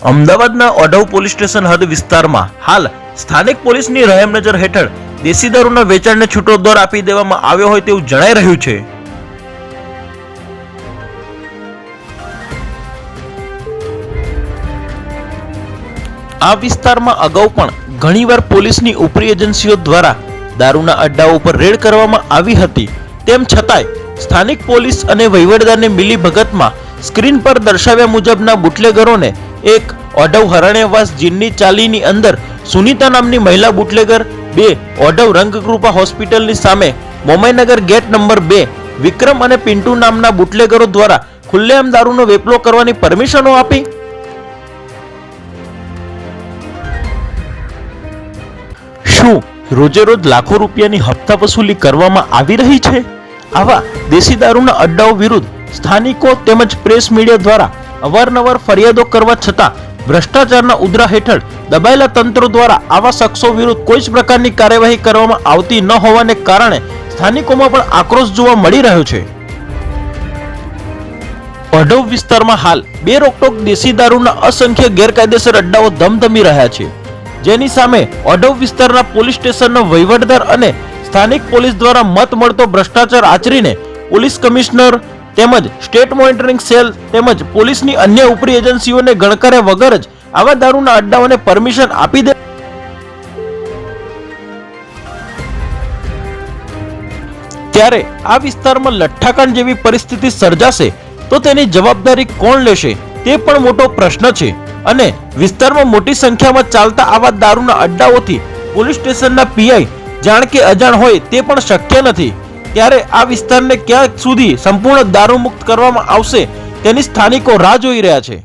અમદાવાદના Odhav police station હદ વિસ્તારમાં હાલ સ્થાનિક પોલીસની રહેમ નજર હેઠળ દેશી દારૂના વેચાણને છૂટો દોર આપી દેવામાં આવ્યો હોય તેવું જણાઈ રહ્યું છે। આ વિસ્તારમાં અગાઉ પણ ઘણીવાર પોલીસની ઉપરી એજન્સીઓ દ્વારા દારૂના અડ્ડાઓ પર રેડ કરવામાં આવી હતી, તેમ છતાંય સ્થાનિક પોલીસ અને વહીવટદારની મિલીભગતમાં સ્ક્રીન પર દર્શાવ્યા મુજબના બુટલેગરોને એક ઓઢવ હરણ્યવાસ જીનની ચાલીની અંદર સુનીતા નામની મહિલા બુટલેગર, 2 ઓઢવ રંગકૃપા હોસ્પિટલની સામે મોમાઈનગર ગેટ નંબર 2 વિક્રમ અને પિન્ટુ નામના બુટલેગરો દ્વારા ખુલ્લેઆમ દારૂનો વેપલો કરવાની પરમિશનો આપી। શું રોજે રોજ લાખો રૂપિયાની હપ્તા વસૂલી કરવામાં આવી રહી છે? આવા દેશી દારૂના અડ્ડાઓ વિરુદ્ધ સ્થાનિકો તેમજ પ્રેસ મીડિયા દ્વારા અવારનવાર ફરિયાદો કરવા છતાં ભ્રષ્ટાચારના ઉદરા હેઠળ દબાયેલા તંત્રો દ્વારા આવા શખ્સો વિરુદ્ધ કોઈ જ પ્રકારની કાર્યવાહી કરવામાં આવતી ન હોવાને કારણે સ્થાનિકોમાં પણ આક્રોશ જોવા મળી રહ્યો છે। ઓઢવ વિસ્તારમાં હાલ બેરોકટોક દેશી દારૂના અસંખ્ય ગેરકાયદેસર અડ્ડાઓ ધમધમી રહ્યા છે, જેની સામે ઓઢવ વિસ્તારના પોલીસ સ્ટેશનનો વહીવટદાર અને સ્થાનિક પોલીસ દ્વારા મત મળતો ભ્રષ્ટાચાર આચરીને પોલીસ કમિશનર તેમજ સ્ટેટ મોનિટરિંગ સેલ તેમજ પોલીસની અન્ય ઉપરી એજન્સીઓને ગણકાર્યા વગર જ આવા દારૂના અડ્ડાઓને પરમિશન આપી દે। ત્યારે આ વિસ્તારમાં લઠ્ઠાકાંડ જેવી પરિસ્થિતિ સર્જાશે તો તેની જવાબદારી કોણ લેશે તે પણ મોટો પ્રશ્ન છે અને વિસ્તારમાં મોટી સંખ્યામાં ચાલતા આવા દારૂના અડ્ડાઓથી પોલીસ સ્ટેશનના પીઆઈ જાણ કે અજાણ હોય તે પણ શક્ય નથી। ત્યારે આ વિસ્તારને ક્યાં સુધી સંપૂર્ણ દારૂ મુક્ત કરવામાં આવશે તેની સ્થાનિકો રાહ જોઈ રહ્યા છે।